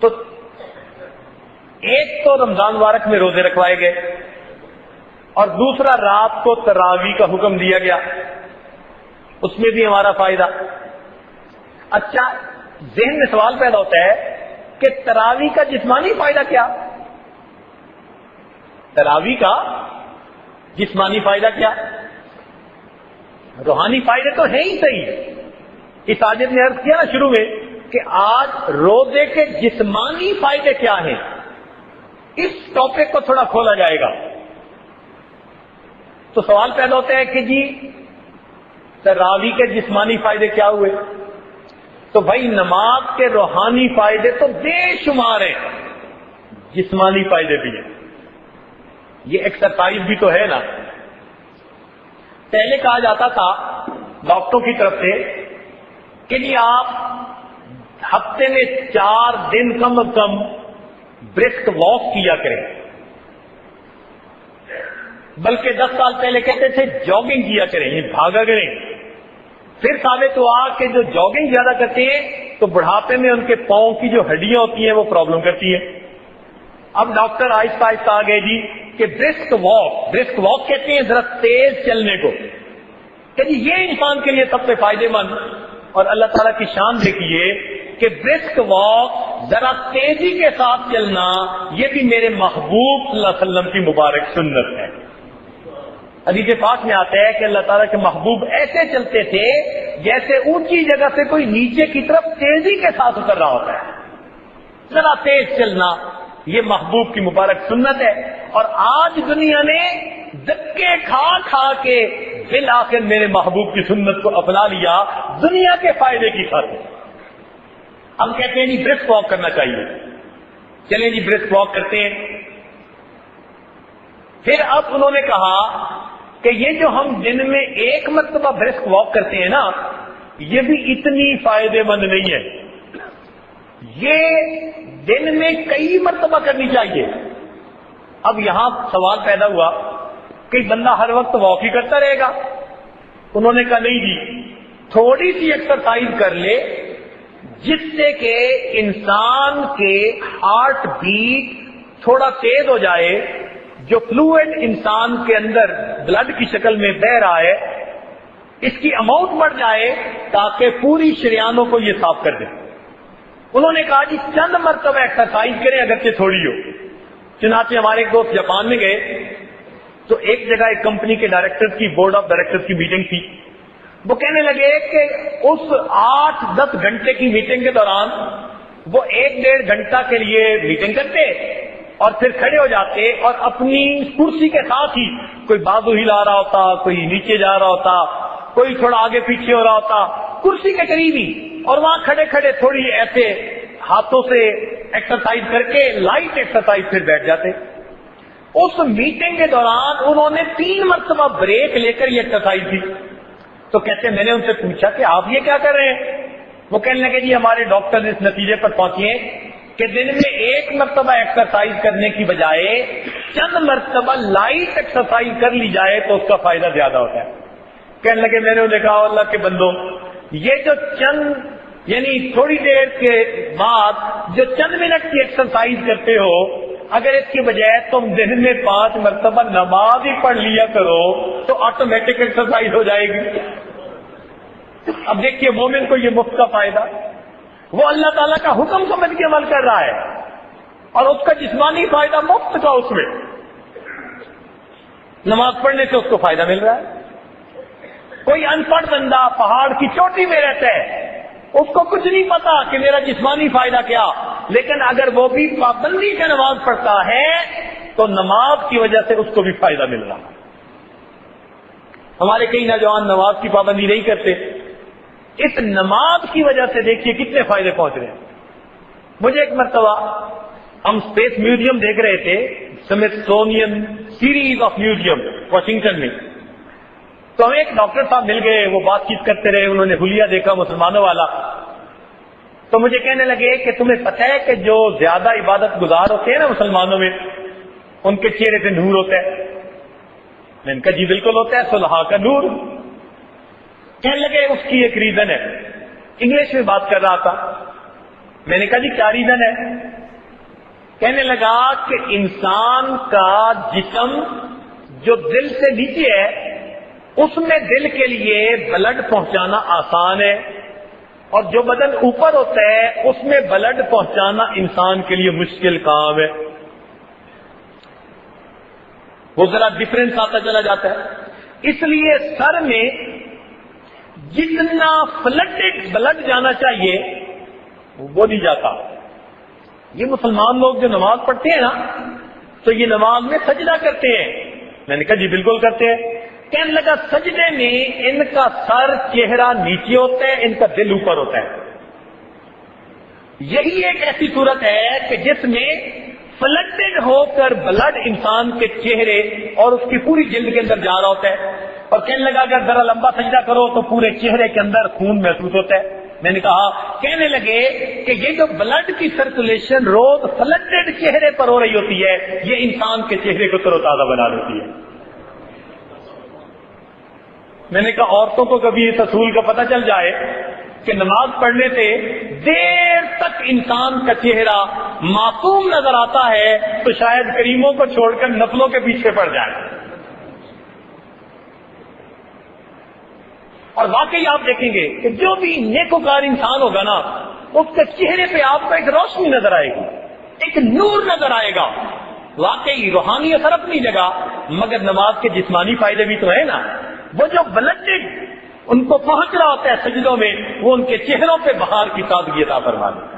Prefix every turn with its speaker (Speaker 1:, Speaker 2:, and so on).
Speaker 1: تو ایک تو رمضان مبارک میں روزے رکھوائے گئے اور دوسرا رات کو تراویح کا حکم دیا گیا، اس میں بھی ہمارا فائدہ۔ اچھا، ذہن میں سوال پیدا ہوتا ہے کہ تراویح کا جسمانی فائدہ کیا؟ تراویح کا جسمانی فائدہ کیا؟ روحانی فائدے تو ہیں ہی صحیح۔ اس آیت نے عرض کیا نا شروع میں کہ آج روزے کے جسمانی فائدے کیا ہیں، اس ٹاپک کو تھوڑا کھولا جائے گا۔ تو سوال پیدا ہوتا ہے کہ جی تراویح کے جسمانی فائدے کیا ہوئے؟ تو بھائی نماز کے روحانی فائدے تو بے شمار ہیں، جسمانی فائدے بھی ہیں۔ یہ ایکسرسائز بھی تو ہے نا۔ پہلے کہا جاتا تھا ڈاکٹروں کی طرف سے کہ جی آپ ہفتے میں 4 دن کم از کم برسک واک کیا کریں، بلکہ 10 سال پہلے کہتے تھے جاگنگ کیا کریں، یہ بھاگا کریں۔ پھر ثابت ہوا کہ جو جاگنگ زیادہ کرتے ہیں تو بڑھاپے میں ان کے پاؤں کی جو ہڈیاں ہوتی ہیں وہ پرابلم کرتی ہیں۔ اب ڈاکٹر آہستہ آہستہ آ گئے جی کہ برسک واک کہتے ہیں ذرا تیز چلنے کو، کہ جی یہ انسان کے لیے سب سے فائدے مند۔ اور اللہ تعالیٰ کی شان دیکھیے کہ برسک واک، ذرا تیزی کے ساتھ چلنا، یہ بھی میرے محبوب صلی اللہ علیہ وسلم کی مبارک سنت ہے۔ حدیث پاک میں آتا ہے کہ اللہ تعالیٰ کے محبوب ایسے چلتے تھے جیسے اونچی جگہ سے کوئی نیچے کی طرف تیزی کے ساتھ اتر رہا ہوتا ہے۔ ذرا تیز چلنا یہ محبوب کی مبارک سنت ہے، اور آج دنیا نے دھکے کھا کھا کے بالآخر میرے محبوب کی سنت کو اپنا لیا دنیا کے فائدے کی خاطر۔ ہم کہتے ہیں جی برسک واک کرنا چاہیے، چلیں جی برسک واک کرتے ہیں۔ پھر اب انہوں نے کہا کہ یہ جو ہم دن میں ایک مرتبہ برسک واک کرتے ہیں نا، یہ بھی اتنی فائدے مند نہیں ہے، یہ دن میں کئی مرتبہ کرنی چاہیے۔ اب یہاں سوال پیدا ہوا کہ بندہ ہر وقت واک ہی کرتا رہے گا؟ انہوں نے کہا نہیں جی، تھوڑی سی ایکسرسائز کر لے جس سے کہ انسان کے ہارٹ بیٹ تھوڑا تیز ہو جائے، جو فلوئڈ انسان کے اندر بلڈ کی شکل میں بہ رہا ہے اس کی اماؤنٹ بڑھ جائے تاکہ پوری شریانوں کو یہ صاف کر دے۔ انہوں نے کہا جی چند مرتبہ ایکسرسائز کریں اگرچہ تھوڑی ہو۔ چنانچہ ہمارے ایک دوست جاپان میں گئے تو ایک جگہ ایک کمپنی کے ڈائریکٹر کی بورڈ آف ڈائریکٹر کی میٹنگ تھی۔ وہ کہنے لگے کہ اس 8-10 گھنٹے کی میٹنگ کے دوران وہ 1-1.5 گھنٹہ کے لیے میٹنگ کرتے اور پھر کھڑے ہو جاتے اور اپنی کرسی کے ساتھ ہی کوئی بازو ہلا رہا ہوتا، کوئی نیچے جا رہا ہوتا، کوئی تھوڑا آگے پیچھے ہو رہا ہوتا کرسی کے قریب ہی، اور وہاں کھڑے کھڑے تھوڑی ایسے ہاتھوں سے ایکسرسائز کر کے لائٹ ایکسرسائز پھر بیٹھ جاتے۔ اس میٹنگ کے دوران انہوں نے 3 مرتبہ بریک لے کر یہ ایکسرسائز کی۔ تو کہتے میں نے ان سے پوچھا کہ آپ یہ کیا کر رہے ہیں؟ وہ کہنے لگے جی ہمارے ڈاکٹر اس نتیجے پر پہنچے کہ دن میں 1 مرتبہ ایکسرسائز کرنے کی بجائے چند مرتبہ لائٹ ایکسرسائز کر لی جائے تو اس کا فائدہ زیادہ ہوتا ہے۔ کہنے لگے میں نے انہیں کہا اللہ کے بندوں، یہ جو چند یعنی تھوڑی دیر کے بعد جو چند منٹ کی ایکسرسائز کرتے ہو، اگر اس کی بجائے تم دن میں 5 مرتبہ نماز ہی پڑھ لیا کرو تو آٹومیٹک ایکسرسائز ہو جائے گی۔ اب دیکھیے مومن کو یہ مفت کا فائدہ، وہ اللہ تعالیٰ کا حکم سمجھ کے عمل کر رہا ہے اور اس کا جسمانی فائدہ مفت کا، اس میں نماز پڑھنے سے اس کو فائدہ مل رہا ہے۔ کوئی ان پڑھ بندہ پہاڑ کی چوٹی میں رہتا ہے، اس کو کچھ نہیں پتا کہ میرا جسمانی فائدہ کیا، لیکن اگر وہ بھی پابندی سے نماز پڑھتا ہے تو نماز کی وجہ سے اس کو بھی فائدہ مل رہا ہے۔ ہمارے کئی نوجوان نماز کی پابندی نہیں کرتے، اس نماز کی وجہ سے دیکھیے کتنے فائدے پہنچ رہے ہیں۔ مجھے ایک مرتبہ ہم اسپیس میوزیم دیکھ رہے تھے، Smithsonian series of museum Washington میں، تو ہمیں ایک ڈاکٹر صاحب مل گئے، وہ بات چیت کرتے رہے، انہوں نے حلیہ دیکھا مسلمانوں والا، تو مجھے کہنے لگے کہ تمہیں پتہ ہے کہ جو زیادہ عبادت گزار ہوتے ہیں نا مسلمانوں میں، ان کے چہرے پہ نور ہوتا ہے؟ میں نے کہا جی بالکل ہوتا ہے، صلحاء کا نور۔ کہنے لگے اس کی ایک ریزن ہے، انگلش میں بات کر رہا تھا، میں نے کہا جی کیا ریزن ہے؟ کہنے لگا کہ انسان کا جسم جو دل سے نیچے ہے اس میں دل کے لیے بلڈ پہنچانا آسان ہے، اور جو بدن اوپر ہوتا ہے اس میں بلڈ پہنچانا انسان کے لیے مشکل کام ہے۔ وہ ذرا ڈفرینس آتا چلا جاتا ہے، اس لیے سر میں جتنا فلڈڈ بلڈ جانا چاہیے وہ نہیں جاتا۔ یہ مسلمان لوگ جو نماز پڑھتے ہیں نا تو یہ نماز میں سجدہ کرتے ہیں۔ میں نے کہا جی بالکل کرتے ہیں۔ کہنے لگا سجدے میں ان کا سر چہرہ نیچے ہوتا ہے، ان کا دل اوپر ہوتا ہے۔ یہی ایک ایسی صورت ہے کہ جس میں فلڈڈ ہو کر بلڈ انسان کے چہرے اور اس کی پوری جلد کے اندر جا رہا ہوتا ہے، اور کہنے لگا اگر ذرا لمبا سجدہ کرو تو پورے چہرے کے اندر خون محسوس ہوتا ہے۔ میں نے کہا، کہنے لگے کہ یہ جو بلڈ کی سرکولیشن روز فلڈڈ چہرے پر ہو رہی ہوتی ہے یہ انسان کے چہرے کو تر و تازہ بنا دیتی ہے۔ میں نے کہا عورتوں کو کبھی اس اصول کا پتہ چل جائے کہ نماز پڑھنے سے دیر تک انسان کا چہرہ معصوم نظر آتا ہے تو شاید کریموں کو چھوڑ کر نفلوں کے پیچھے پڑ جائے۔ اور واقعی آپ دیکھیں گے کہ جو بھی نیکوکار انسان ہوگا نا اس کے چہرے پہ آپ کو ایک روشنی نظر آئے گی، ایک نور نظر آئے گا۔ واقعی روحانی اثر اپنی جگہ، مگر نماز کے جسمانی فائدے بھی تو ہے نا۔ وہ جو بلڈڈ ان کو پہنچ رہا ہوتا ہے سجدوں میں وہ ان کے چہروں پہ بہار کی تازگی عطا فرما دے۔